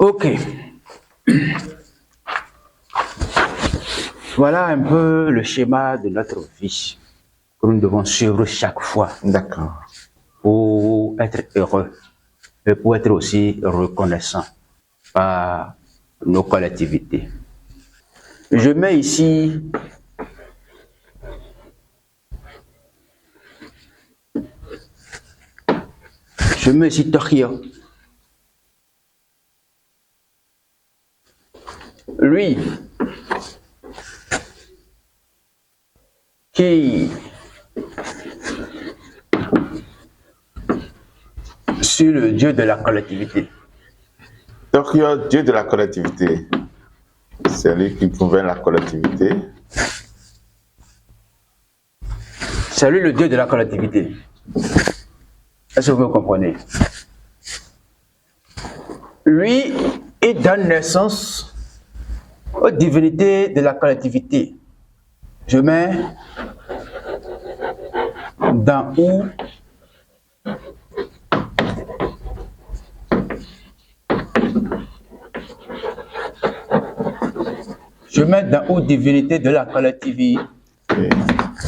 Ok. Voilà un peu le schéma de notre vie que nous devons suivre chaque fois. D'accord. Pour être heureux et pour être aussi reconnaissant par nos collectivités. Je mets ici Tokyo. Lui qui sur le Dieu de la collectivité. Tokyo, Dieu de la collectivité. C'est lui qui gouverne la collectivité. C'est lui le Dieu de la collectivité. Est-ce que vous me comprenez? Lui, il donne naissance aux divinités de la collectivité. Je mets d'en haut divinité de la collectivité.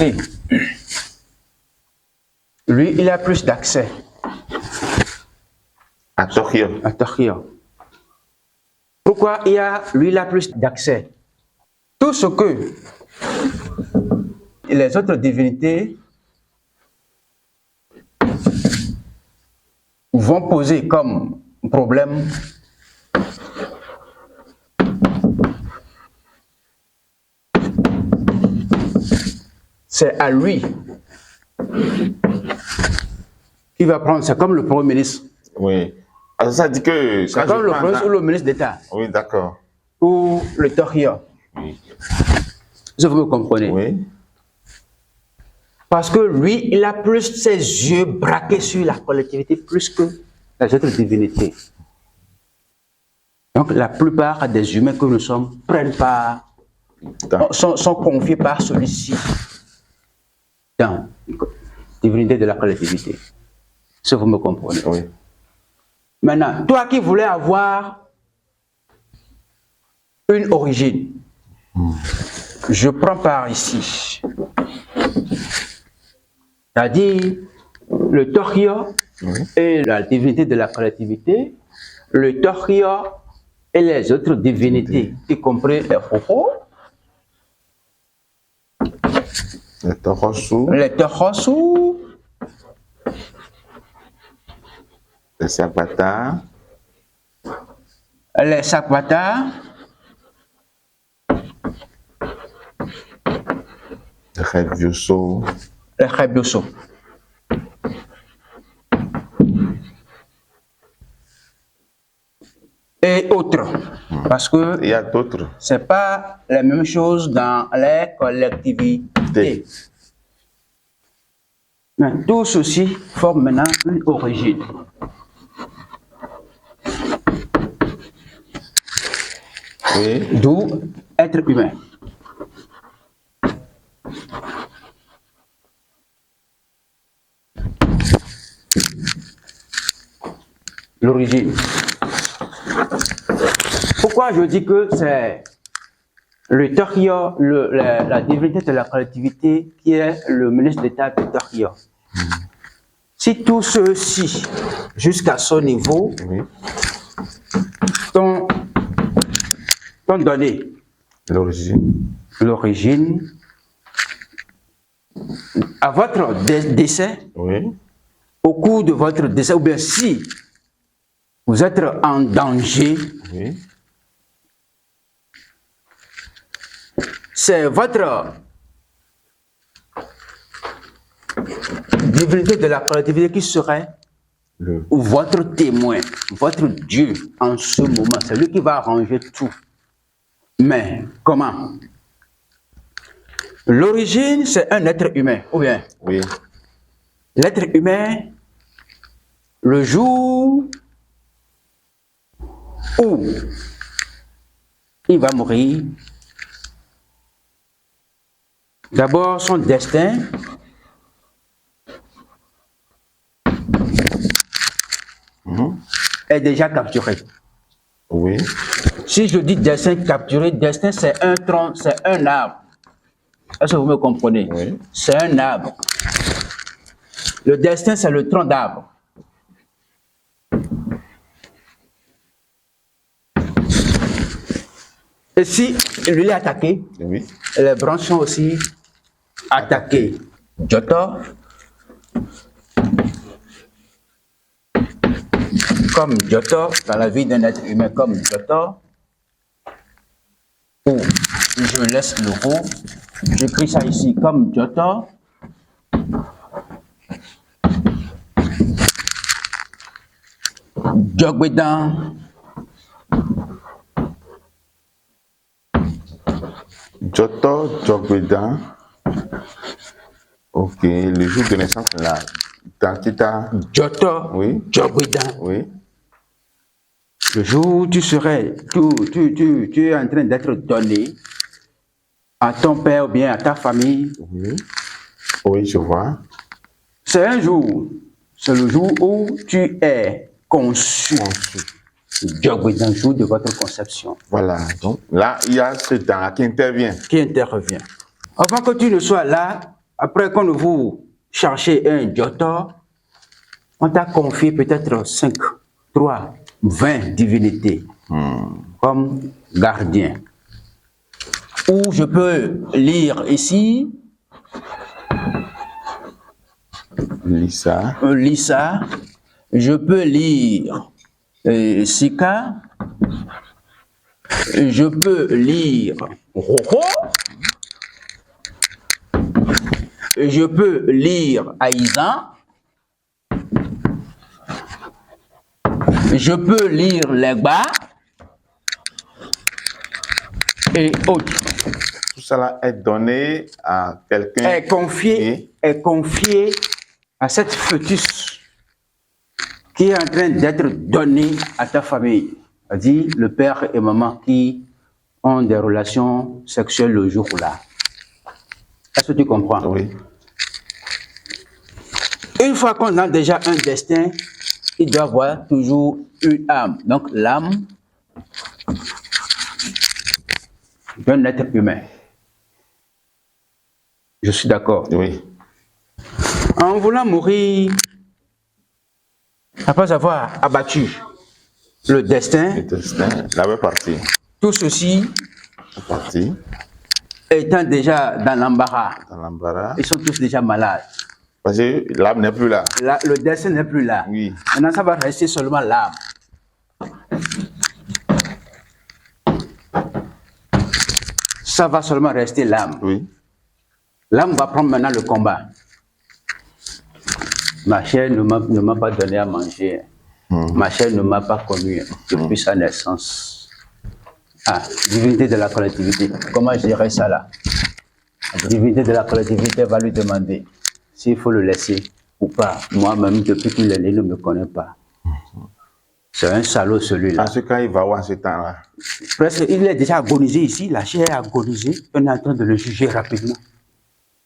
Oui. Lui, il a plus d'accès. À Tokyo. À Tokyo. Pourquoi lui, il a plus d'accès? Tout ce que les autres divinités vont poser comme problème, c'est à lui qui va prendre. C'est comme le Premier ministre. Oui. Alors ça dit que... C'est comme le Premier ministre ou le ministre d'État. Oui, d'accord. Ou le Tokyo. Oui. Si vous me comprenez. Oui. Parce que lui, il a plus ses yeux braqués sur la collectivité plus que les autres divinités. Donc la plupart des humains que nous sommes prennent part, sont confiés par celui-ci dans la divinité de la collectivité. Si vous me comprenez. Oui. Maintenant, toi qui voulais avoir une origine, je prends par ici. C'est-à-dire le Tokyo et la divinité de la collectivité, le Tokyo et les autres divinités, y compris les Fofo, les Torosu, les Sapata, les Rebioso, et autres. Parce que il y a d'autres. C'est pas la même chose dans les collectivités. Mais tout ceci forme maintenant une origine. Oui. D'où être humain. L'origine. Pourquoi je dis que c'est le Tokyo, la divinité de la collectivité qui est le ministre d'État de Tokyo? Si tous ceux-ci, jusqu'à ce niveau, t'ont donné l'origine à votre décès, au cours de votre décès, ou bien si vous êtes en danger, c'est votre divinité de la collectivité qui serait votre témoin, votre Dieu en ce moment. C'est lui qui va arranger tout. Mais comment? L'origine, c'est un être humain, ou bien? Oui. L'être humain, le jour où il va mourir, d'abord son destin est déjà capturé. Oui. Si je dis destin capturé, destin c'est un tronc, c'est un arbre. Est-ce que vous me comprenez? Oui. C'est un arbre. Le destin c'est le tronc d'arbre. Et si lui est attaqué, Oui. les branches sont aussi attaquées. Joto, comme Joto, dans la vie d'un être humain comme Joto, ou je laisse le mot, j'écris ça ici comme Joto, Jogwedan, Joto Jogwedan. Ok, le jour de naissance là. Tankita. Joto, Oui. Jogwedan. Oui. Le jour où tu serais, tu es en train d'être donné à ton père ou bien à ta famille, Oui. Oui, je vois. c'est un jour, c'est le jour où tu es conçu. Jogwedan, jour de votre conception. Voilà. Donc là, il y a ce temps qui intervient. Qui intervient. Avant que tu ne sois là, après qu'on vous cherchez un Joto, on t'a confié peut-être 5, 3, 20 divinités comme gardien. Ou je peux lire ici, Lisa. Lisa, je peux lire Sika, je peux lire Roro, je peux lire Aïzan, je peux lire Legba et autres. Tout cela est donné à quelqu'un. Est confié à cette fœtus qui est en train d'être donné à ta famille. C'est-à-dire le père et maman qui ont des relations sexuelles le jour-là. Est-ce que tu comprends? Oui. Une fois qu'on a déjà un destin, il doit avoir toujours une âme. Donc l'âme d'un être humain. Je suis d'accord. Oui. En voulant mourir, après avoir abattu le destin, Le destin, la même partie. tout ceci La partie étant déjà dans l'embarras, dans l'embarras. ils sont tous déjà malades. Parce que l'âme n'est plus là. Le destin n'est plus là. Oui. Maintenant, ça va rester seulement l'âme. Ça va seulement rester l'âme. Oui. L'âme va prendre maintenant le combat. Ma chair ne m'a pas donné à manger. Ma chair ne m'a pas connu depuis sa naissance. Ah, divinité de la collectivité. Comment je dirais ça là? La divinité de la collectivité va lui demander s'il faut le laisser ou pas. Moi-même, depuis qu'il est né, il ne me connaît pas. C'est un salaud celui-là. En ce cas, il va où en ce temps-là? Presque, il est déjà agonisé ici, la chair est agonisée. On est en train de le juger rapidement.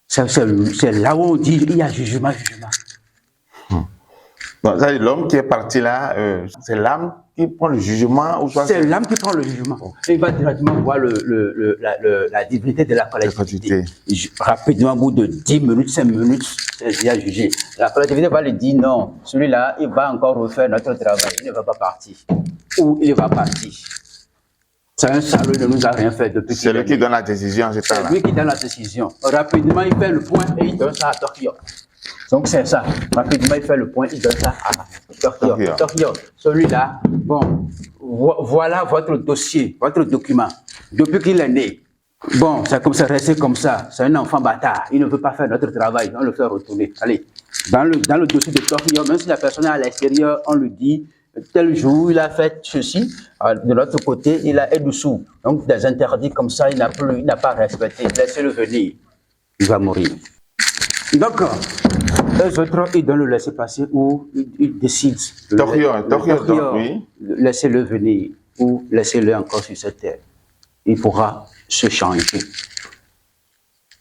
C'est là où on dit il y a jugement, jugement. Donc, l'homme qui est parti là, c'est l'âme qui prend le jugement ou soit c'est l'âme qui prend le jugement. Il va directement voir la divinité de la collectivité. Rapidement, au bout de 10 minutes, 5 minutes, c'est déjà jugé. La collectivité va lui dire non, celui-là, il va encore refaire notre travail, il ne va pas partir. Ou il va partir. C'est un salaud, il ne nous a rien fait depuis. C'est lui qui donne la décision en ce temps-là. C'est lui qui donne la décision. Rapidement, il fait le point et il donne ça à Tokyo. Donc c'est ça. Rapidement, il fait le point, il donne ça à Tokyo. Tokyo, celui-là, bon, voilà votre dossier, votre document. Depuis qu'il est né, bon, c'est comme ça, resté comme ça. C'est un enfant bâtard. Il ne veut pas faire notre travail. On le fait retourner. Allez, Dans le dossier de Torrio, même si la personne est à l'extérieur, on lui dit tel jour il a fait ceci, de l'autre côté il est dessous. Donc des interdits comme ça, il n'a pas respecté. Laissez-le venir, il va mourir. Donc, les autres, ils donnent le laisser-passer ou ils décident. Torrio, oui. Laissez-le venir ou laissez-le encore sur cette terre. Il pourra se changer.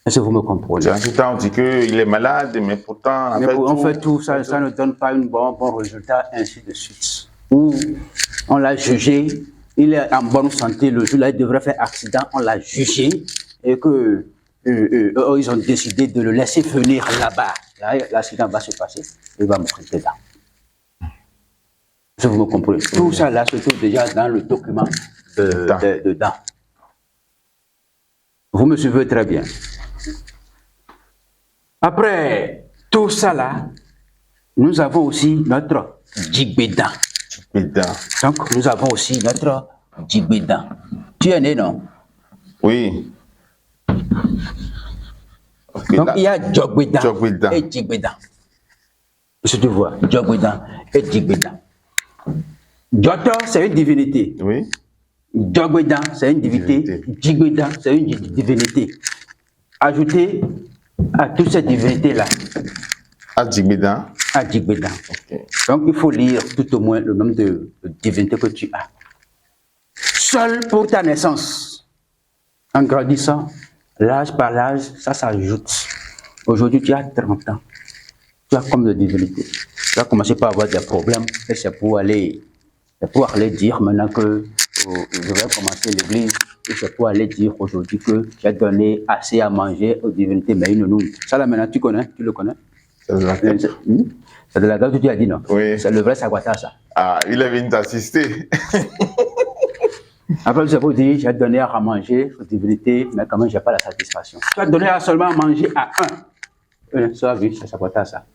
Est-ce que vous me comprenez? En tout temps, on dit qu'il est malade, mais pourtant, on fait tout, ça ne donne pas un bon résultat, ainsi de suite. Ou on l'a jugé, il est en bonne santé, le jour-là, il devrait faire accident, on l'a jugé, et que ils ont décidé de le laisser venir là-bas. Là, l'accident va se passer, il va mourir dedans. Est-ce que vous me comprenez? Tout ça, là, se trouve déjà dans le document dedans. Vous me suivez très bien. Après tout ça là, nous avons aussi notre Djigbédan. Donc nous avons aussi notre Djigbédan. Tu es né, non? Oui. Okay, donc il y a Djogbédan et Djigbédan. Si tu vois, Djogbédan et Djigbédan. Djoto, c'est une divinité. Oui. Djogbédan, c'est une divinité. Djigbédan, c'est une divinité. Ajoutez à toutes ces divinités-là. À Djigbédan. À Djigbédan. Okay. Donc il faut lire tout au moins le nombre de divinités que tu as. Seul pour ta naissance, en grandissant, l'âge par l'âge, ça s'ajoute. Aujourd'hui, tu as 30 ans. Tu as comme de divinité. Tu vas commencer par avoir des problèmes. Et c'est pour aller dire maintenant que je vais commencer l'église. Et c'est pour aller dire aujourd'hui que tu as donné assez à manger aux divinités, mais une nouille. Ça là maintenant, tu le connais? C'est de la date que tu as dit, non? Oui. C'est le vrai Sakwata, ça. Ah, il est venu t'assister. Après, je vous dis, j'ai donné à manger aux divinités, mais quand même, je n'ai pas la satisfaction. Tu as donné seulement à manger à un. Ça, oui, c'est Sakwata, ça.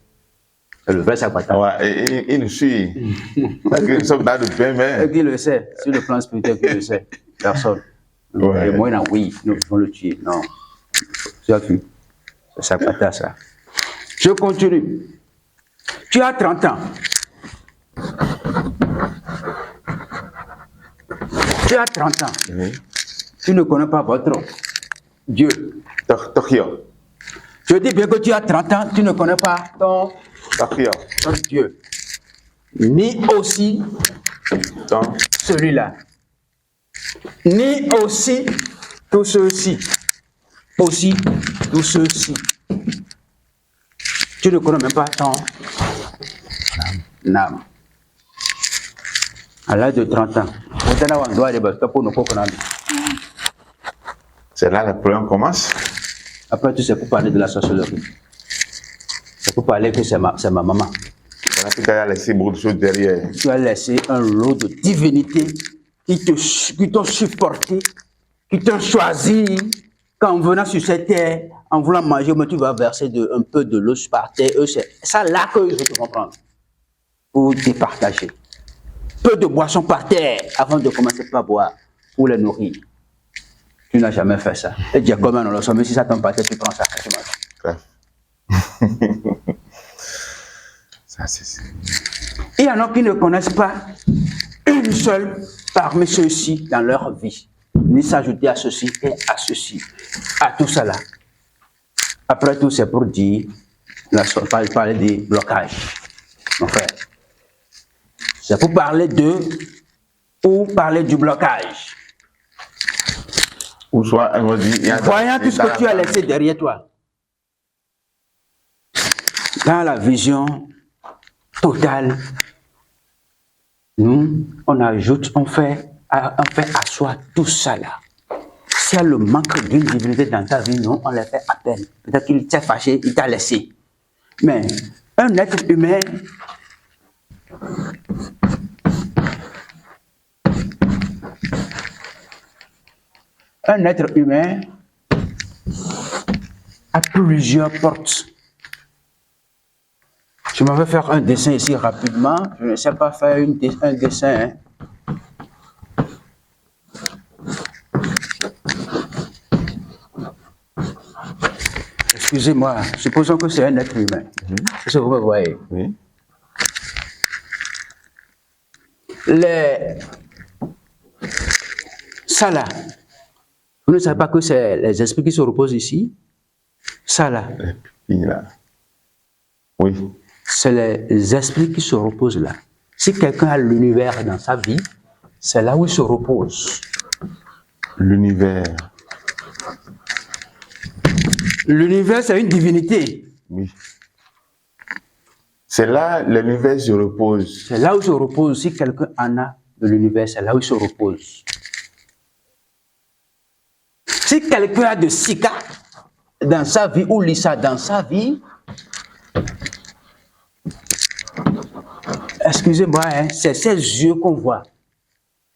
C'est le vrai Sakwata. Ouais, il nous suit. Nous sommes dans le bain, mais. Qui le sait? Sur le plan spirituel, qui le sait? Personne. Ouais. Et moi, non, oui, nous devons le tuer. Non. Tu as vu? C'est Sakwata, ça. Je continue. Tu as 30 ans. Tu as 30 ans. Oui. Tu ne connais pas votre Dieu. Torrio. Je dis bien que tu as 30 ans, tu ne connais pas ton Dieu. Ni aussi celui-là. Ni aussi tous ceux-ci. Aussi tous ceux-ci. Tu ne connais même pas ton âme. À l'âge de 30 ans. C'est là le problème commence. Après, tu sais pour parler de la sorcellerie. C'est pour parler que c'est ma maman. Voilà que tu as laissé beaucoup de choses derrière. Tu as laissé un lot de divinités qui t'ont supporté, qui t'ont choisi. Qu'en venant sur cette terre, en voulant manger, mais tu vas verser un peu de l'eau par terre. C'est ça là que je veux te comprendre. Pour départager. Peu de boissons par terre avant de commencer par boire pour les nourrir. Tu n'as jamais fait ça. Et dire comment on le sait, même si ça tombe par terre, tu prends ça. Tu manges. Ça, c'est... Il y en a qui ne connaissent pas une seule parmi ceux-ci dans leur vie, ni s'ajouter à ceci et à ceci, à tout cela. Après tout, c'est pour dire, parler des blocages, mon frère. C'est pour parler ou parler du blocage. Ou soit, elle me dit, voyant tout ce que tu as laissé derrière toi, dans la vision totale, nous, on ajoute, on fait asseoir tout ça là. S'il y a le manque d'une divinité dans ta vie, non, on le fait à peine. Peut-être qu'il s'est fâché, il t'a laissé. Mais un être humain, a plusieurs portes. Je m'en vais faire un dessin ici rapidement. Je ne sais pas faire un dessin. Excusez-moi, supposons que c'est un être humain. C'est ce que vous me voyez. Oui. Ça là, vous ne savez pas que c'est les esprits qui se reposent ici? Ça là. Les pupilles là. Oui. C'est les esprits qui se reposent là. Si quelqu'un a l'univers dans sa vie, c'est là où il se repose. L'univers. L'univers, c'est une divinité. Oui. C'est là l'univers se repose. C'est là où il se repose. Si quelqu'un en a de l'univers, c'est là où il se repose. Si quelqu'un a de Sika dans sa vie ou Lisa dans sa vie, excusez-moi, hein, c'est ces yeux qu'on voit.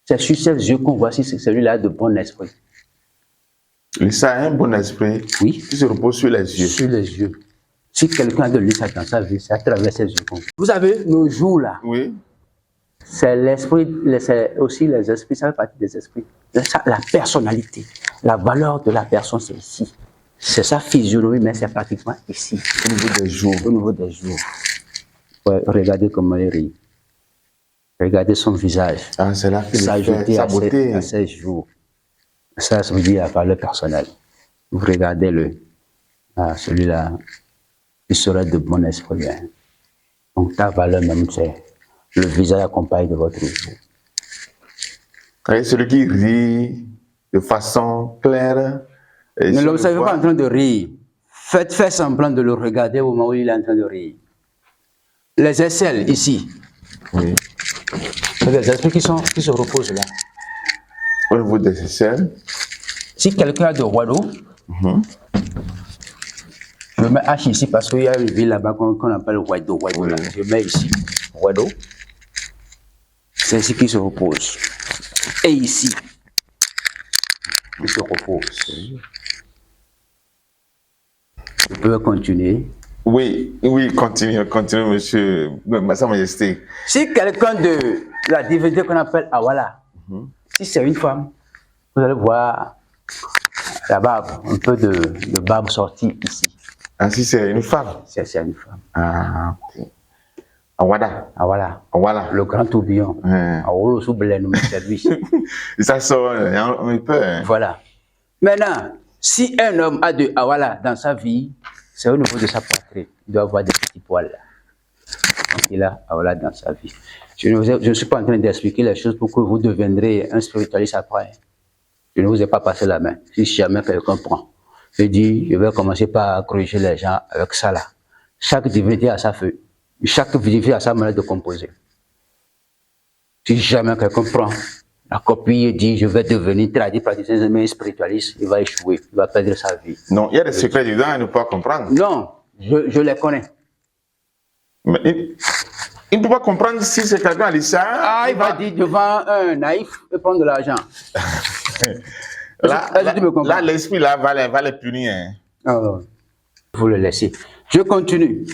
C'est sur ces yeux qu'on voit si c'est celui-là de bon esprit. Lisa a un bon esprit Oui. qui se repose sur les yeux. Sur les yeux. Si quelqu'un a de Lisa dans sa vie, c'est à travers ses yeux qu'on voit. Vous savez, nos jours là, Oui. c'est l'esprit, c'est aussi les esprits, ça fait partie des esprits. La personnalité, la valeur de la personne, c'est ici. C'est sa physionomie, mais c'est pratiquement ici. Au niveau des jours. Au niveau des jours. Ouais, regardez comment il rit. Regardez son visage. Ah, c'est là qu'il fait S'ajouter sa à beauté. ses jours. Ça veut dire la valeur personnelle. Vous regardez-le. Ah, celui-là, il serait de bon esprit. Hein. Donc ta valeur même, c'est le visage accompagné de votre jour. Et celui qui rit de façon claire. Ne l'observez pas en train de rire. Faites semblant de le regarder au moment où il est en train de rire. Les aisselles ici, Oui. c'est des esprits qui se reposent là. Au niveau des aisselles. Si quelqu'un a de Wado, je mets H ici parce qu'il y a une ville là-bas qu'on appelle Wado. Wado là. Je mets ici Wado. C'est ici qu'il se repose. Et ici, il se repose. Je peux continuer. Oui, oui, continue, monsieur, Sa Majesté. Si quelqu'un de la divinité qu'on appelle Awala, si c'est une femme, vous allez voir la barbe, un peu de barbe sortie ici. Ah, si c'est une femme. C'est une femme. Ah, ok. Awada. Awala, Awala. le grand tourbillon. Awolo sous blé, nous service. Et ça sort un peu. Hein. Voilà. Maintenant, si un homme a de Awala dans sa vie, c'est au niveau de sa poitrine. Il doit avoir des petits poils là. Donc il a Awala dans sa vie. Je ne suis pas en train d'expliquer les choses pour que vous deviendrez un spiritualiste après. Je ne vous ai pas passé la main. Si jamais quelqu'un prend, je dis, je vais commencer par corriger les gens avec ça là. Chaque divinité a sa feuille. Chaque divinité a sa manière de composer. Si jamais quelqu'un prend la copie et dit, je vais devenir praticien mais spiritualiste, il va échouer, il va perdre sa vie. Non, il y a des secrets dedans à ne pas comprendre. Non, je les connais. Mais il ne peut pas comprendre si c'est quelqu'un à ça. Ah, il va dire devant un naïf et prendre de l'argent. Là, l'esprit là va les punir. Hein. Oh, vous le laissez. Je continue.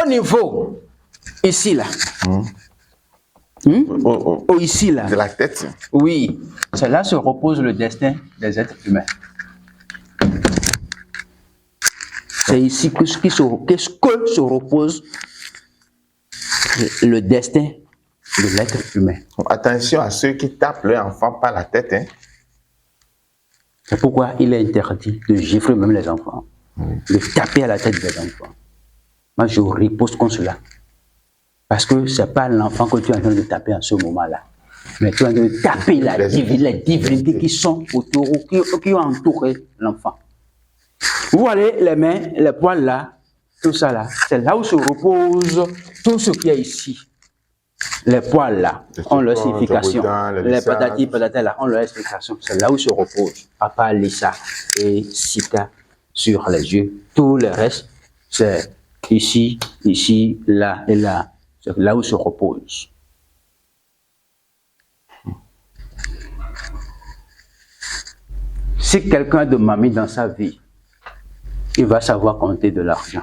Au niveau, ici là. Ici là. De la tête. Oui, c'est là se repose le destin des êtres humains. C'est ici que se repose le destin de l'être humain. Attention à ceux qui tapent leur enfant par la tête. Hein. C'est pourquoi il est interdit de gifler même les enfants, de taper à la tête des enfants. Moi, je riposte contre cela. Parce que ce n'est pas l'enfant que tu es en train de taper en ce moment-là. Mais tu es en train de taper les divinités qui sont autour, qui ont entouré l'enfant. Vous voyez les mains, les poils là, tout ça là, c'est là où se repose tout ce qu'il y a ici. Les poils là ont leur signification. Les patati patata là ont leur explication. C'est là où se repose Papa, Lisa et Sika sur les yeux. Tout le reste, c'est ici, ici, là et là. C'est là où se repose. Si quelqu'un a de mamie dans sa vie, il va savoir compter de l'argent.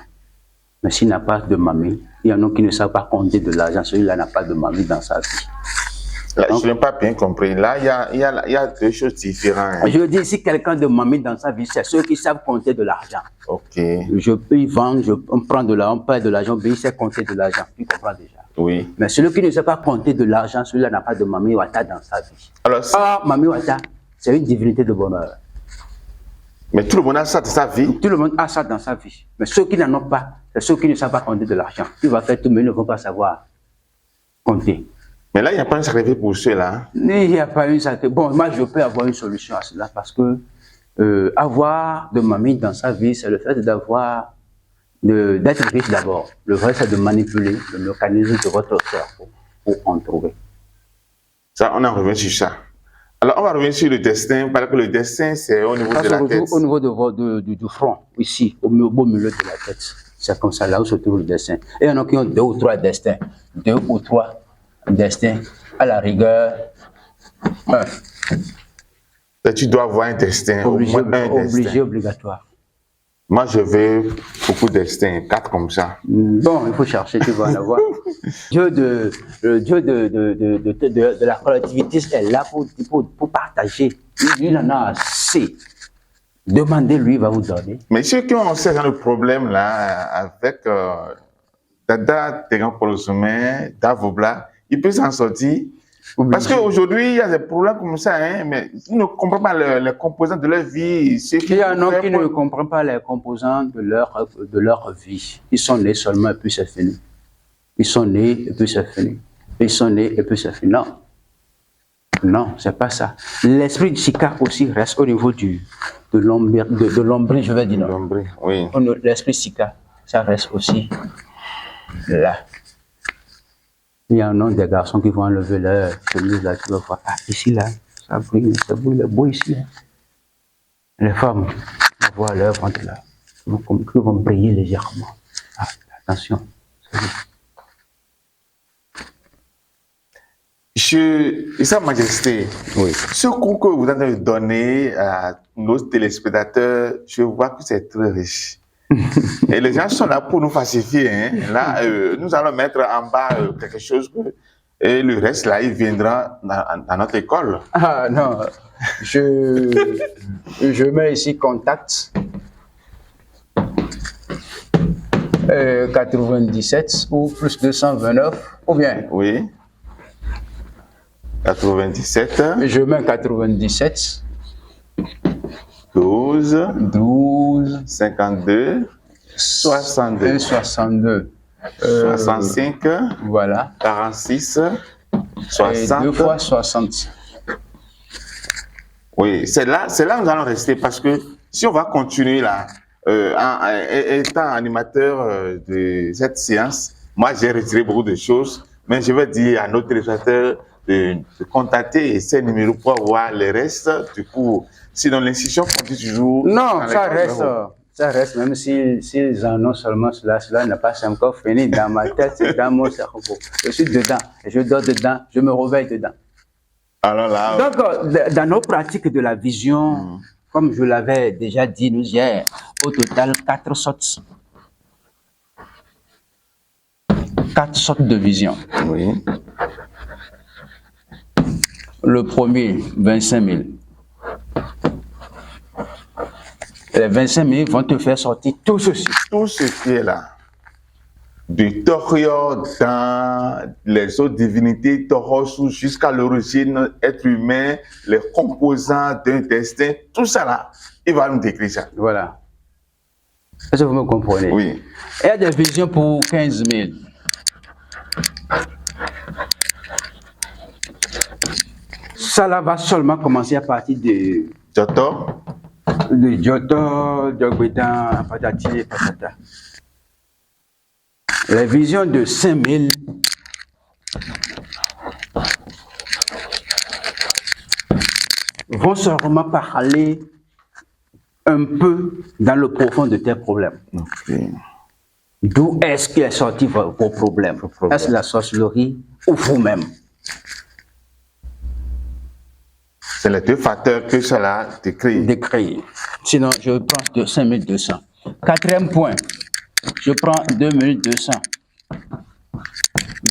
Mais s'il n'a pas de mamie, il y en a qui ne savent pas compter de l'argent. Celui-là n'a pas de mamie dans sa vie. Là, je n'ai pas bien compris. Là, il y a deux choses différentes. Je veux dire, si quelqu'un de mamie dans sa vie, c'est ceux qui savent compter de l'argent. Ok. Je peux y vendre, on prend de l'argent, on perd de l'argent, mais il sait compter de l'argent. Tu comprends déjà. Oui. Mais celui qui ne sait pas compter de l'argent, celui-là n'a pas de Mami Wata dans sa vie. Alors, Ah, Mami Wata, c'est une divinité de bonheur. mais tout le monde a ça de sa vie. Tout le monde a ça dans sa vie. Mais ceux qui n'en ont pas, c'est ceux qui ne savent pas compter de l'argent. Tu vas faire tout, mais ils ne vont pas savoir compter. Mais là, il n'y a pas un sacrifice pour ceux-là. Il n'y a pas une sacrifice. Bon, moi, je peux avoir une solution à cela parce que avoir de Mami dans sa vie, c'est le fait d'avoir d'être riche d'abord. Le vrai, c'est de manipuler le mécanisme de votre cerveau pour en trouver. Ça, on en revient sur ça. Alors, on va revenir sur le destin, parce que le destin, c'est au niveau Ça de se la retrouve tête. au niveau du front, ici, au milieu de la tête. C'est comme ça, là où se trouve le destin. Et il y en a qui ont 2 ou 3 destins. 2 ou 3 destins, à la rigueur. Tu dois avoir un destin, Obligé, au moins un destin. obligatoire. Moi, je veux beaucoup de destins, 4 comme ça. Bon, il faut chercher, tu vas en avoir. Dieu le Dieu de la collectivité est là pour partager. Il en a assez. Demandez-lui, il va vous donner. Mais ceux qui ont ce genre de problème là, avec Dada Tegan Polosome, Davobla, ils peuvent s'en sortir. Parce qu'aujourd'hui, il y a des problèmes comme ça, hein, mais ils ne comprennent pas les composants de leur vie. Il y en a qui ne comprennent pas les composants de leur vie. Ils sont nés seulement et puis c'est fini. Ils sont nés et puis c'est fini. Ils sont nés et puis c'est fini. Non. Non, c'est pas ça. L'esprit de Sika aussi reste au niveau de l'ombré, je vais dire. L'ombré, oui. L'esprit Sika, ça reste aussi là. Il y en a des garçons qui vont enlever leur chemise là, tu vas voir. Ah, ici là, ça brille, le beau ici. Hein. Les femmes, on va voir leur ventre là, qui vont briller légèrement. Ah, attention. Sa Majesté, Oui. ce cours que vous avez donné à nos téléspectateurs, je vois que c'est très riche. Et les gens sont là pour nous falsifier. Hein. Là, nous allons mettre en bas quelque chose et le reste, là, il viendra dans notre école. Ah non, je mets ici contact 97 ou plus 229 ou bien. Oui. 97. Je mets 97. 12. 52. 62. 62. 65. Voilà. 46. 60. Et 2 fois 60. Oui, c'est là où nous allons rester parce que si on va continuer là, étant animateur de cette séance, moi j'ai retiré beaucoup de choses, mais je vais dire à nos téléspectateurs de contacter ces numéros pour voir le reste du cours. Sinon, l'institution continue toujours. Non, ça reste, même s'ils en ont seulement cela n'a pas encore fini dans ma tête, c'est dans mon cerveau. Je suis dedans, je dors dedans, je me réveille dedans. Alors là, donc, dans nos pratiques de la vision, comme je l'avais déjà dit, nous y a au total 4 sortes. 4 sortes de vision. oui. Le premier, 25 000. Les 25 000 vont te faire sortir tout ceci. Tout ce qui est là, du Torio dans les autres divinités, Torosu jusqu'à l'origine, être humain, les composants d'un destin, tout ça là, il va nous décrire ça. Voilà. Est-ce que vous me comprenez? Oui. Il y a des visions pour 15 000. Ça là va seulement commencer à partir de Joto, Giotto, Diogbedan, Patati, Patata. Les visions de 5 000 vont seulement parler un peu dans le profond de tes problèmes. okay. D'où est-ce qu'il est sorti vos problèmes? Est-ce la sorcellerie ou vous-même? C'est les deux facteurs que cela décrit. Décrit. Sinon, je prends de 5200. Quatrième point, je prends 2200.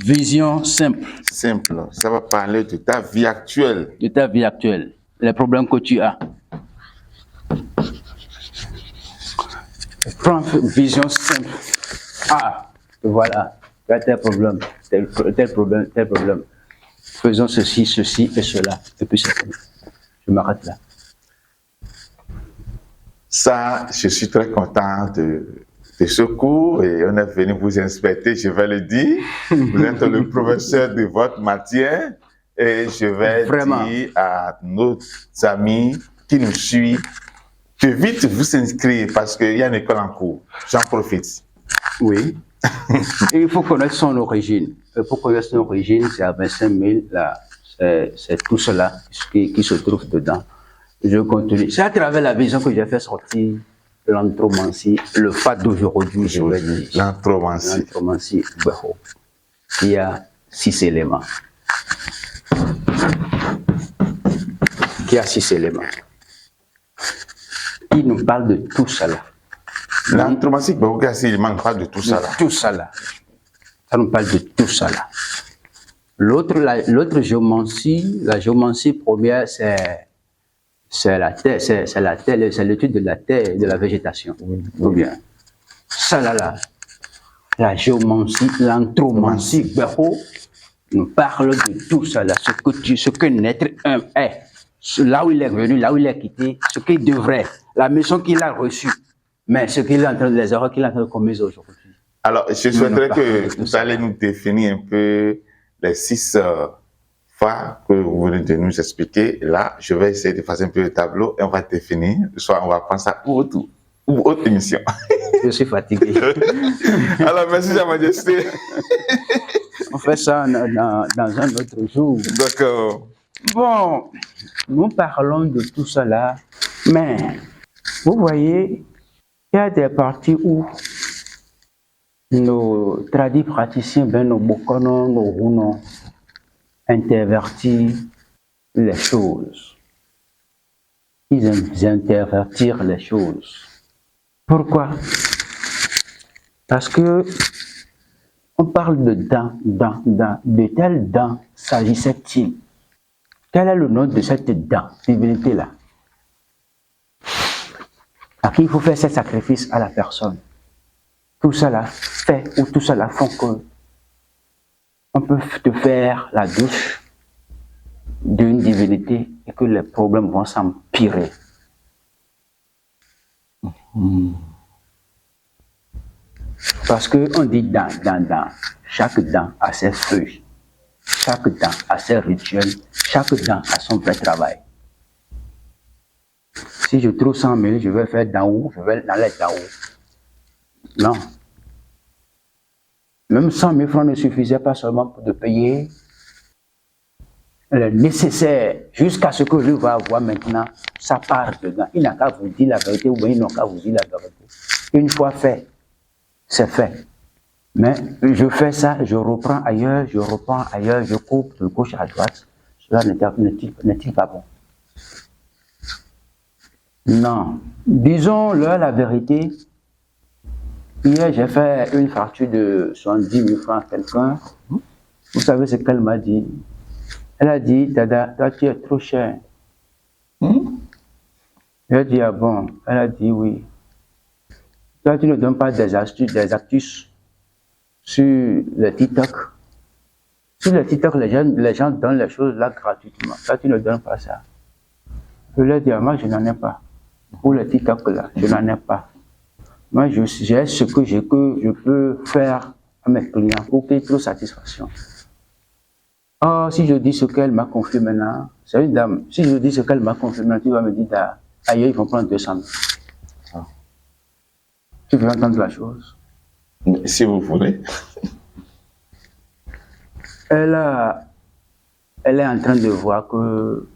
Vision simple Simple. Ça va parler de ta vie actuelle. de ta vie actuelle, les problèmes que tu as. Prends une vision simple. Ah, voilà, tu as tel problème, tel problème, tel problème. Faisons ceci, ceci et cela. Et puis c'est tout. Je m'arrête là. Ça, je suis très content de ce cours et on est venu vous inspecter, je vais le dire. Vous êtes le professeur de votre matière et je vais Vraiment. dire à nos amis qui nous suivent de vite vous inscrire parce qu'il y a une école en cours. J'en profite. Oui. Et il faut connaître son origine. Et pour connaître son origine, c'est à 25 000, là, c'est tout cela qui se trouve dedans. Je continue. C'est à travers la vision que j'ai fait sortir l'anthromancie, le fait d'aujourd'hui, je vais dire. L'anthromancie. L'anthromancie, il y a 6 éléments. Qui a 6 éléments. Il nous parle de tout cela. L'anthromancie, il manque pas de tout ça là. Tout cela. Ça nous parle de tout cela. L'autre géomancie, la géomancie première, c'est la terre, c'est l'étude de la terre et de la végétation. Ou bien, ça là, la géomancie, l'anthromancie, nous parle de tout cela, ce que l'être humain est, là où il est venu, là où il est quitté, ce qu'il devrait, la mission qu'il a reçue, mais ce qu'il est en train de, les erreurs qu'il est en train de commettre aujourd'hui. Alors, je souhaiterais que vous allez nous définir un peu les 6 phares que vous venez de nous expliquer. Là, je vais essayer de faire un peu le tableau et on va définir. Soit on va prendre ça ou autre émission. Je suis fatigué. Alors, merci, Sa Majesté. On fait ça dans un autre jour. D'accord. Bon, nous parlons de tout cela, mais vous voyez, il y a des parties où nos tradis praticiens, nos bokonos, nos rounos, intervertissent les choses. Ils aiment intervertir les choses. Pourquoi? Parce que on parle de dents. De quelle dent s'agissait-il? Quel est le nom de cette dent, divinité-là? À qui il faut faire ce sacrifice à la personne? Tout cela fait ou tout cela font que on peut te faire la douche d'une divinité et que les problèmes vont s'empirer. Parce qu'on dit dent. Chaque dent a ses feuilles. Chaque dent a ses rituels. Chaque dent a son vrai travail. Si je trouve 100 000, je vais faire d'en haut, je vais dans les d'en haut. Non. Même 100 000 francs ne suffisaient pas seulement pour de payer le nécessaire jusqu'à ce que lui va avoir maintenant sa part dedans. Il n'a qu'à vous dire la vérité ou bien il n'a qu'à vous dire la vérité. Une fois fait, c'est fait. Mais je fais ça, je reprends ailleurs, je coupe de gauche à droite. Cela n'est-il pas bon? Non. Disons-leur la vérité. Hier, j'ai fait une facture de 70 000 francs à quelqu'un. Vous savez ce qu'elle m'a dit? Elle a dit, Dada, toi tu es trop cher. J'ai dit, ah bon? Elle a dit, oui. Toi tu ne donnes pas des astuces sur le TikTok. Sur le TikTok, les gens donnent les choses là gratuitement. Toi tu ne donnes pas ça. Je lui ai dit, moi je n'en ai pas. Pour le TikTok là, je n'en ai pas. Moi, j'ai ce que je peux faire à mes clients pour qu'ils trouvent satisfaction. Oh, si je dis ce qu'elle m'a confié maintenant, c'est une dame. Si je dis ce qu'elle m'a confié maintenant, tu vas me dire, ailleurs, ils vont prendre 200 000. Tu veux entendre la chose? Si vous voulez. Elle est en train de voir que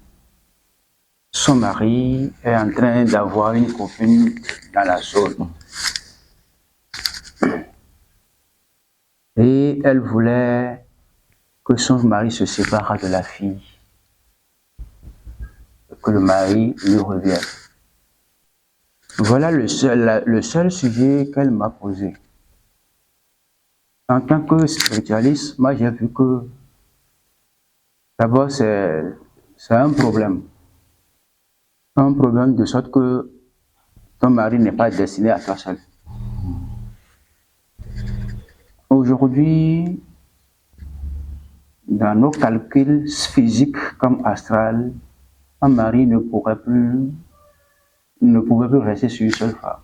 son mari est en train d'avoir une copine dans la zone. Et elle voulait que son mari se sépare de la fille. Que le mari lui revienne. Voilà le seul sujet qu'elle m'a posé. En tant que spiritualiste, moi j'ai vu que d'abord c'est un problème. Un problème de sorte que ton mari n'est pas destiné à toi seul. Aujourd'hui, dans nos calculs physiques comme astral, un mari ne pouvait plus rester sur une seule femme.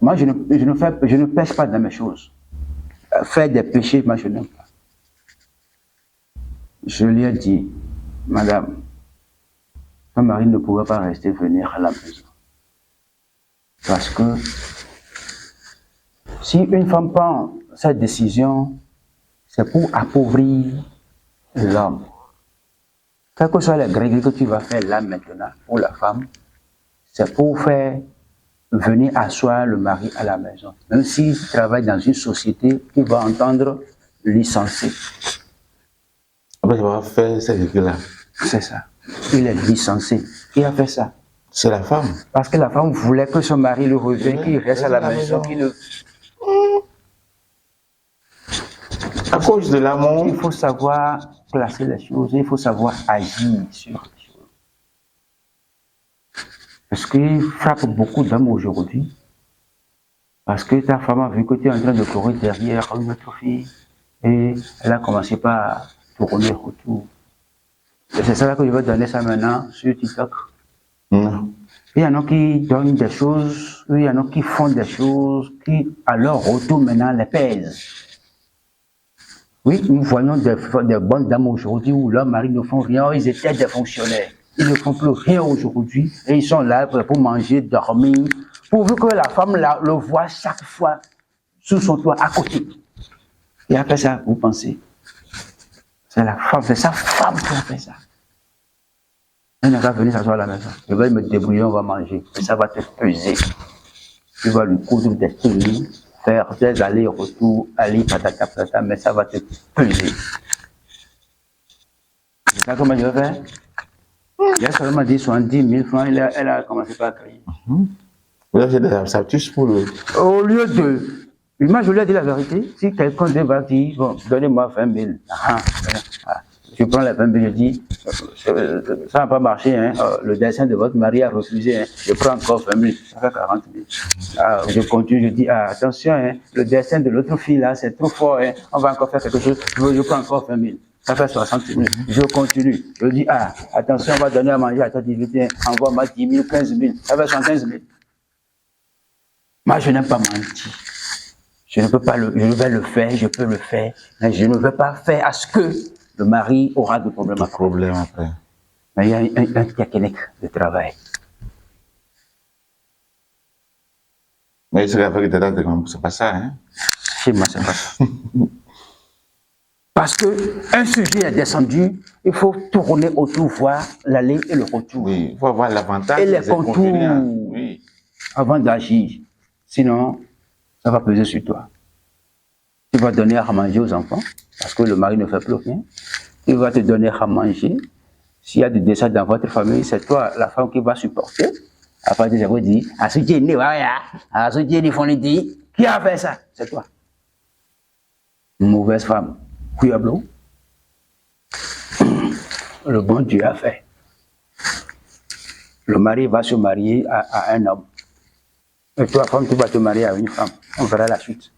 Moi, je ne pêche pas dans mes choses. Faire des péchés, moi, je n'aime pas. Je lui ai dit, madame, ton mari ne pouvait pas rester venir à la maison. Parce que si une femme prend cette décision, c'est pour appauvrir l'homme. Quelles que soient les règles que tu vas faire là maintenant pour la femme, c'est pour faire venir asseoir le mari à la maison. Même s'il travaille dans une société qui va entendre licencier. Après, il va faire ces règles-là. C'est ça. Il est licencié. Qui a fait ça? C'est la femme. Parce que la femme voulait que son mari le revienne, qu'il reste à la maison, qu'il ne... À cause de l'amour. Il faut savoir placer les choses, il faut savoir agir sur les choses. Parce qu'il frappe beaucoup d'hommes aujourd'hui. Parce que ta femme a vu que tu es en train de courir derrière une autre fille et elle a commencé par tourner autour. Et c'est ça que je vais donner ça maintenant sur TikTok. Non. Il y en a qui donnent des choses, il y en a qui font des choses qui, à leur retour maintenant, les pèsent. Oui, nous voyons des bonnes dames aujourd'hui où leurs maris ne font rien, ils étaient des fonctionnaires. Ils ne font plus rien aujourd'hui et ils sont là pour manger, dormir, pourvu que la femme le voit chaque fois sous son toit à côté. Et après ça, vous pensez, c'est la femme, c'est sa femme qui a fait ça. Elle n'a qu'à venir s'asseoir à la maison. Je vais me débrouiller, on va manger. Et ça va te peser. Tu vas lui coudre des tennis, faire des allers-retours, aller patata, mais ça va te peser. C'est ça comment je vais faire. Il a seulement dit 70 000 francs, elle a commencé par crier. Là, j'ai des astuces pour le... Au lieu de... Moi, je lui ai dit la vérité. Si quelqu'un va dire, bon, donnez-moi 20 000. Je prends les 20 000, je dis, ça n'a pas marché, hein. Le dessin de votre mari a refusé, hein. Je prends encore 20 000, ça fait 40 000. Je continue, je dis, attention, hein. Le dessin de l'autre fille là, c'est trop fort, hein. On va encore faire quelque chose, je prends encore 20 000. Ça fait 60 000. Je continue. Je dis, attention, on va donner à manger à ta divinité, envoie-moi 10 000, 15 000. Ça fait 115 000. Moi, je n'aime pas mentir. Je ne peux pas je vais le faire, je peux le faire, mais je ne veux pas faire à ce que le mari aura des problèmes après. Mais il y a un technique de travail. Mais c'est avec des dates, c'est pas ça, hein? Chez moi, c'est pas ça. Parce qu'un sujet est descendu, il faut tourner autour, voir l'aller et le retour. Oui, il faut avoir l'avantage et les contours oui, avant d'agir. Sinon, ça va peser sur toi. Tu vas donner à manger aux enfants, parce que le mari ne fait plus rien. Il va te donner à manger. S'il y a des décès dans votre famille, c'est toi, la femme, qui va supporter. Après, tu vas dire, qui a fait ça? C'est toi. Une mauvaise femme. Kuyablo. Le bon Dieu a fait. Le mari va se marier à un homme. Et toi, femme, tu vas te marier à une femme. On verra la suite.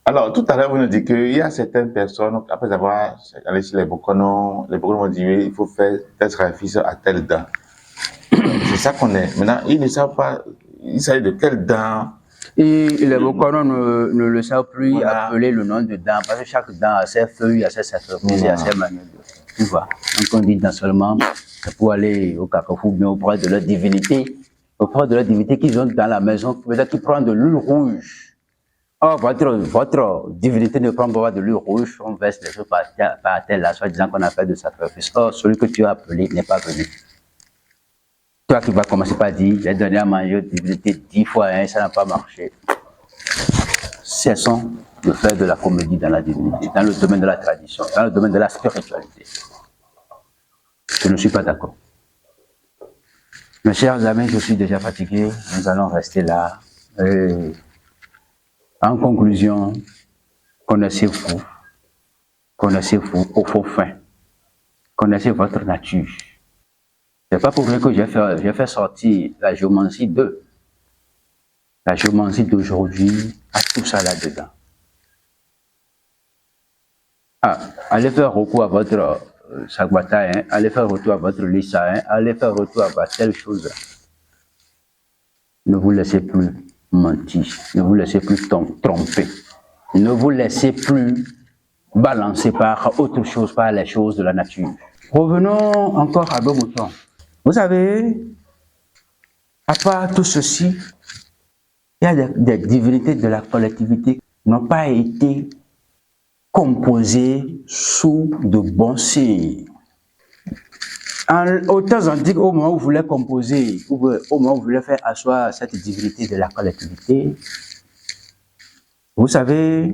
Alors, tout à l'heure, vous nous dites qu'il y a certaines personnes, après avoir allé chez les Bokono vont dire il faut faire tel sacrifice à telle dent. C'est ça qu'on est. Maintenant, ils ne savent pas, il s'agit de quelle dent. Et les Bokono ne le savent plus voilà. Appeler le nom de dent, parce que chaque dent a ses feuilles, a ses sacrifices, a ses manières de faire. Tu vois. Donc, on dit dent seulement, c'est pour aller au carrefour, bien auprès de leur divinité. Auprès de leur divinité qu'ils ont dans la maison, peut-être qu'ils prennent de l'huile rouge. Oh, votre divinité ne prend pas de l'huile rouge, on verse les choses par terre, là, soit disant qu'on a fait de sacrifice. Oh, celui que tu as appelé n'est pas venu. Toi qui vas commencer par dire, j'ai donné à manger aux divinités 10 fois, hein, ça n'a pas marché. Cessons de faire de la comédie dans la divinité, dans le domaine de la tradition, dans le domaine de la spiritualité. Je ne suis pas d'accord. Mes chers amis, je suis déjà fatigué, nous allons rester là. En conclusion, connaissez-vous au fond fin, connaissez votre nature. C'est pas pour rien que j'ai fait sortir la géomancie 2. La géomancie d'aujourd'hui a tout ça là-dedans. Allez faire recours à votre Sagbata, hein, allez faire retour à votre Lisa, hein, allez faire retour à telle chose. Ne vous laissez plus mentir, ne vous laissez plus tromper, ne vous laissez plus balancer par autre chose, par les choses de la nature. Revenons encore à nos moutons. Vous savez, à part tout ceci, il y a des divinités de la collectivité qui n'ont pas été composées sous de bons signes. Au temps antique, au moment où vous voulez composer, au moment où vous voulez faire asseoir cette divinité de la collectivité, vous savez,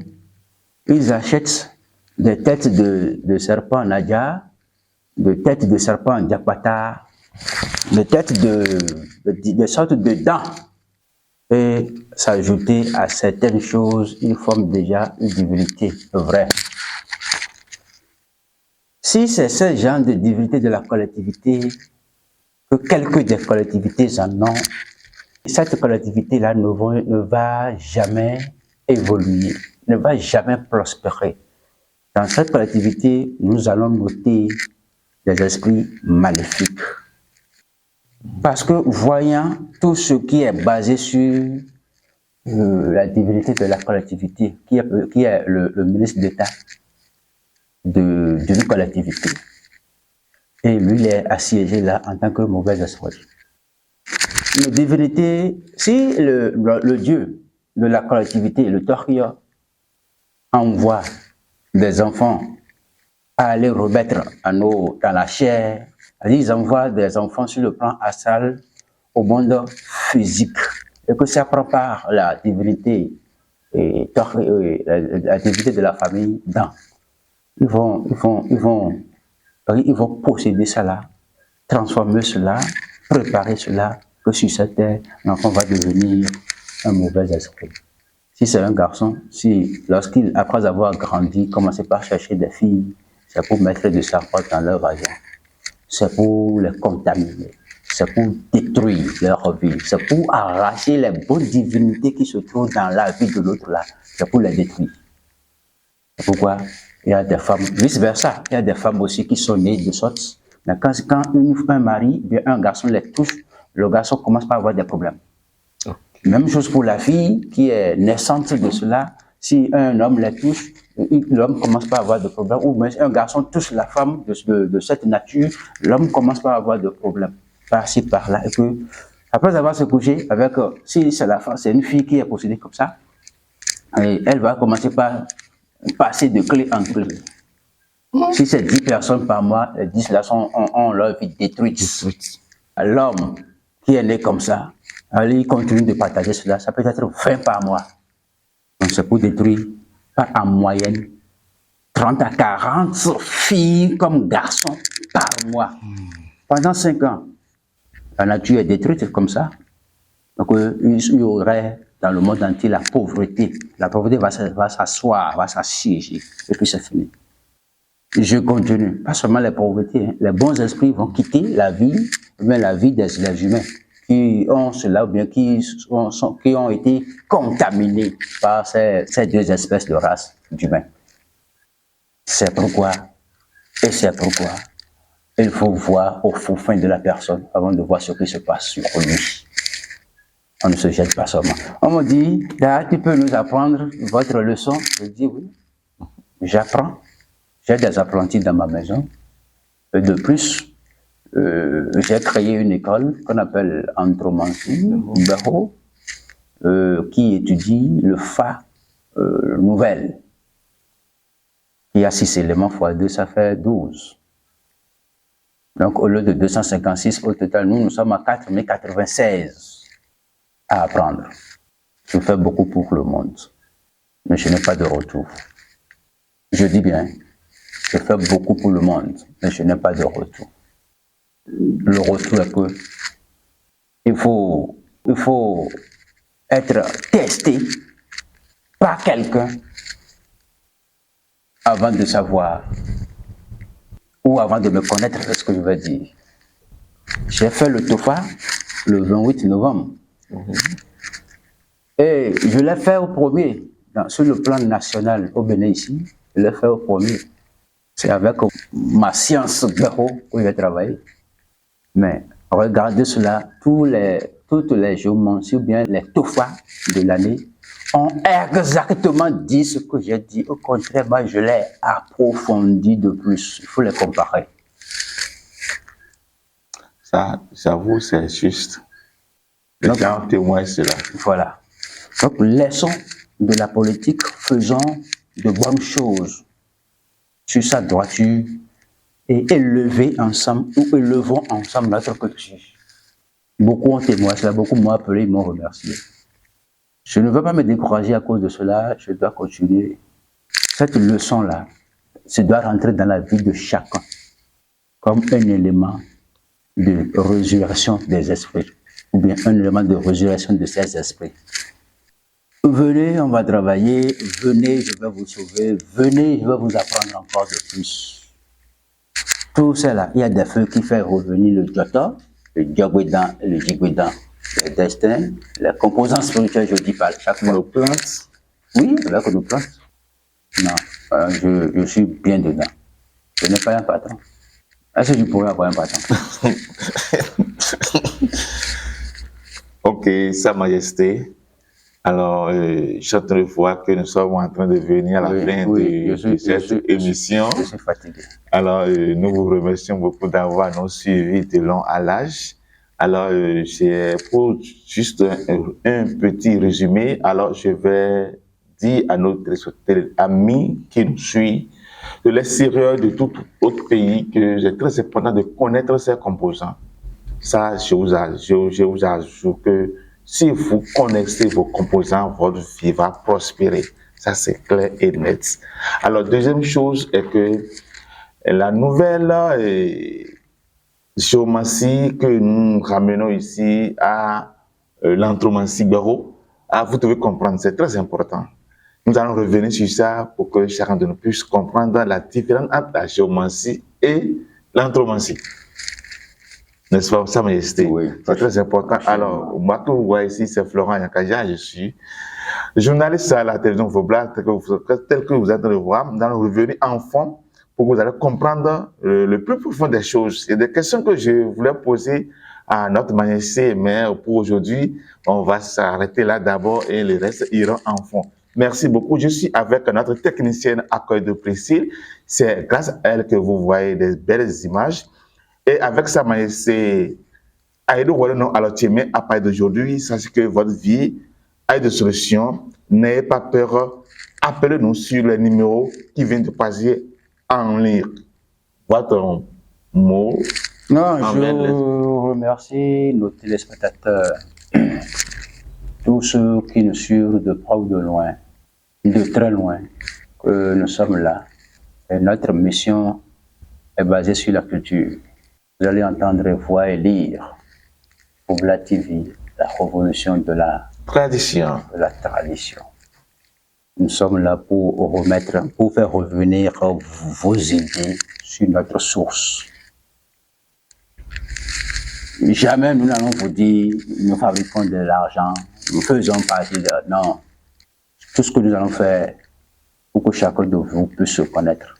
ils achètent des têtes de serpent Nadia, des têtes de serpent Diapata, des têtes de sortes de dents. Et s'ajouter à certaines choses, ils forment déjà une divinité vraie. Si c'est ce genre de divinité de la collectivité, que quelques des collectivités en ont, cette collectivité-là ne va jamais évoluer, ne va jamais prospérer. Dans cette collectivité, nous allons noter des esprits maléfiques. Parce que voyant tout ce qui est basé sur la divinité de la collectivité, qui est le ministre d'État d'une collectivité, et lui il est assiégé là en tant que mauvais esprit. La divinité, si le dieu de la collectivité, le Toria, envoie des enfants à aller remettre dans la chair, ils envoient des enfants sur le plan astral au monde physique, et que ça prend par la divinité, la divinité de la famille dans. Ils vont posséder cela, transformer cela, préparer cela, que sur cette terre, l'enfant va devenir un mauvais esprit. Si c'est un garçon, lorsqu'il, après avoir grandi, commence par chercher des filles, c'est pour mettre de serpents dans leur vagin, c'est pour les contaminer, c'est pour détruire leur vie, c'est pour arracher les bonnes divinités qui se trouvent dans la vie de l'autre là, c'est pour les détruire. C'est pourquoi il y a des femmes, vice-versa, il y a des femmes aussi qui sont nées de sorte, mais quand un mari, bien un garçon les touche, le garçon commence par avoir des problèmes. Même chose pour la fille qui est naissante de cela, si un homme les touche, l'homme commence par avoir des problèmes, ou même un garçon touche la femme de cette nature, l'homme commence par avoir des problèmes, par-ci, par-là, et que, après avoir se couché avec, si c'est une fille qui est possédée comme ça, et elle va commencer par passer de clé en clé. Si c'est 10 personnes par mois, les 10 là ont leur vie détruite. L'homme qui est né comme ça, il continue de partager cela, ça peut être 20 par mois. Donc c'est pour détruire, en moyenne, 30 à 40 filles comme garçons par mois. Pendant 5 ans, la nature est détruite comme ça. Donc il y aurait dans le monde entier la pauvreté. La pauvreté va s'asseoir, va s'assiéger, et puis c'est fini. Je continue. Pas seulement les pauvretés, hein. Les bons esprits vont quitter la vie, mais la vie des humains qui ont cela, ou bien qui ont été contaminés par ces deux espèces de races d'humains. C'est pourquoi il faut voir au fond fin de la personne avant de voir ce qui se passe sur lui. On ne se jette pas seulement. On me dit, là, tu peux nous apprendre votre leçon? Je dis oui, j'apprends. J'ai des apprentis dans ma maison. Et de plus, j'ai créé une école qu'on appelle Anthromancie, qui étudie le Fa nouvelle. Il y a 6 éléments fois 2, ça fait 12. Donc, au lieu de 256, au total, nous sommes à 4096 à apprendre. Je fais beaucoup pour le monde, mais je n'ai pas de retour. Je dis bien, je fais beaucoup pour le monde, mais je n'ai pas de retour. Le retour est que il faut être testé par quelqu'un avant de savoir ou avant de me connaître, c'est ce que je veux dire. J'ai fait le TOFA le 28 novembre. Et je l'ai fait au premier, sur le plan national au Bénin ici, je l'ai fait au premier. C'est avec ma science bureau que j'ai travaillé. Mais regardez cela, toutes les géomancies ou bien les TOFA de l'année ont exactement dit ce que j'ai dit. Au contraire, moi, je l'ai approfondi de plus. Il faut les comparer. Ça, j'avoue, c'est juste. Les gens témoignent cela. Voilà. Donc, laissons de la politique, faisons de bonnes choses sur sa droiture et élevons ensemble notre culture. Beaucoup ont témoigné cela, beaucoup m'ont appelé, ils m'ont remercié. Je ne veux pas me décourager à cause de cela, je dois continuer. Cette leçon-là, ça doit rentrer dans la vie de chacun comme un élément de résurrection des esprits, ou bien un élément de résurrection de ces esprits. Venez, on va travailler, venez, je vais vous sauver, venez, je vais vous apprendre encore de plus. Tout cela, il y a des feux qui font revenir le Djota, le Djogwedan et le Jigwedan, le destin, les composants spirituels, je dis pas chaque fois. Nos plantes. Oui, avec nos plantes. Non, je suis bien dedans. Je n'ai pas un patron. Est-ce que je pourrais avoir un patron? Ok, Sa Majesté. Alors, je suis en train de voir que nous sommes en train de venir à la fin de cette émission. Je suis fatigué. Alors, nous vous remercions beaucoup d'avoir nous suivis de long à l'âge. Alors, c'est pour juste un petit résumé. Alors, je vais dire à notre ami qui nous suit de l'extérieur de tout autre pays que c'est très important de connaître ses composants. Ça, je vous ajoute que si vous connaissez vos composants, votre vie va prospérer. Ça, c'est clair et net. Alors, deuxième chose est que la nouvelle géomancie que nous ramenons ici à l'anthromancie Gbero, vous devez comprendre, c'est très important. Nous allons revenir sur ça pour que chacun de nous puisse comprendre la différence entre la géomancie et l'anthromancie. N'est-ce pas, Sa Majesté? Oui. C'est très important. Alors, moi que vous voyez ici, c'est Florent Yakaja, je suis journaliste à la télévision Vobla, tel que vous êtes en train de voir. Nous allons revenir en fond pour que vous allez comprendre le plus profond des choses. Il y a des questions que je voulais poser à notre Majesté, mais pour aujourd'hui, on va s'arrêter là d'abord et le reste ira en fond. Merci beaucoup. Je suis avec notre technicienne Accueil de Priscille. C'est grâce à elle que vous voyez des belles images. Et avec Sa Majesté Aïdou Walenon Alotiemé, à partir d'aujourd'hui, sachez que votre vie a de solutions. N'ayez pas peur. Appelez-nous sur les numéros qui viennent de passer en ligne. Votre mot. Non, je remercie nos téléspectateurs, tous ceux qui nous suivent de près ou de loin, de très loin, que nous sommes là. Et notre mission est basée sur la culture. Vous allez entendre, voir et lire Vobla TV, la révolution de la Tradition. tradition. Nous sommes là pour faire revenir vos idées sur notre source. Jamais nous n'allons vous dire, nous fabriquons de l'argent, nous faisons partie de... Non. Tout ce que nous allons faire pour que chacun de vous puisse se connaître.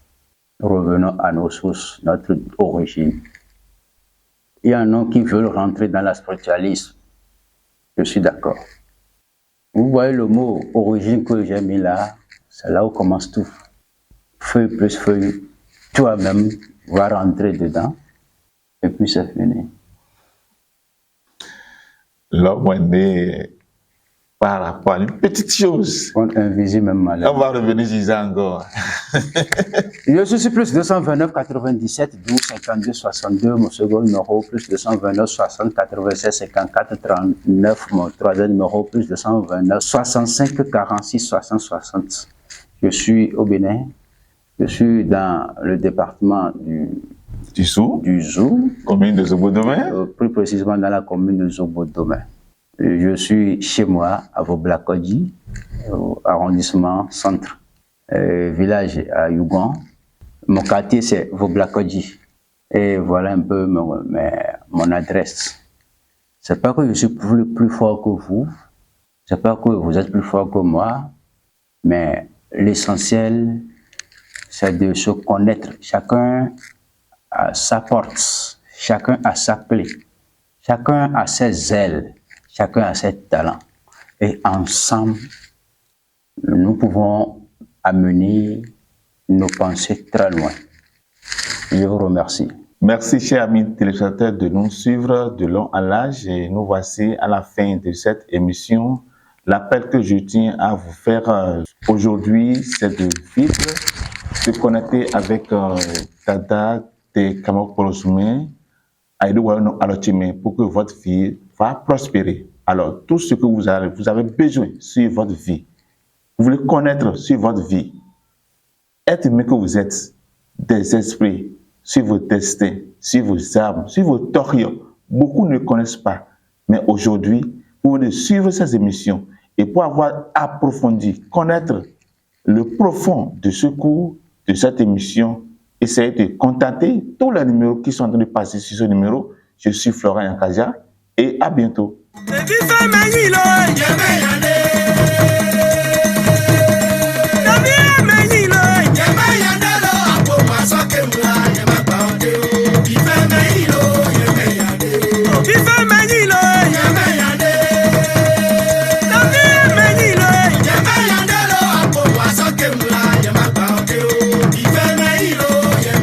Revenons à nos sources, notre origine. Il y en a qui veulent rentrer dans la spiritualisme. Je suis d'accord. Vous voyez le mot origine que j'ai mis là, c'est là où commence tout. Feuille plus feuille, toi-même va rentrer dedans et puis c'est fini. L'homme est né par rapport à une petite chose. On invisible même malheur. On va revenir sur ça encore. Je suis plus 229 97 12 52 62, mon second numéro, plus 229 60 96 54 39, mon troisième numéro, plus 229 65 46 60 60. Je suis au Bénin, je suis dans le département du Zou, Commune de Zobodomé. plus précisément dans la commune de Zobodomé. Je suis chez moi, à Voblakodji, arrondissement centre, village à Yougon. Mon quartier, c'est Voblakodji. Et voilà un peu mon adresse. C'est pas que je suis plus fort que vous, c'est pas que vous êtes plus fort que moi, mais l'essentiel, c'est de se connaître. Chacun a sa porte, chacun a sa clé, chacun a ses ailes, chacun a ses talents. Et ensemble, nous pouvons amener nos pensées très loin. Je vous remercie. Merci, chers amis téléspectateurs, de nous suivre de long en large. Et nous voici à la fin de cette émission. L'appel que je tiens à vous faire aujourd'hui, c'est de vite se connecter avec Dada de Kamokolosumé, pour que votre vie va prospérer. Alors, tout ce que vous avez besoin sur votre vie, vous voulez connaître sur votre vie, être aimé que vous êtes, des esprits, sur vos destins, sur vos âmes, sur vos torions. Beaucoup ne connaissent pas. Mais aujourd'hui, vous venez suivre ces émissions et pour avoir approfondi, connaître le profond de ce cours, de cette émission, essayez de contacter tous les numéros qui sont en train de passer sur ce numéro. Je suis Florent Yankaja et à bientôt.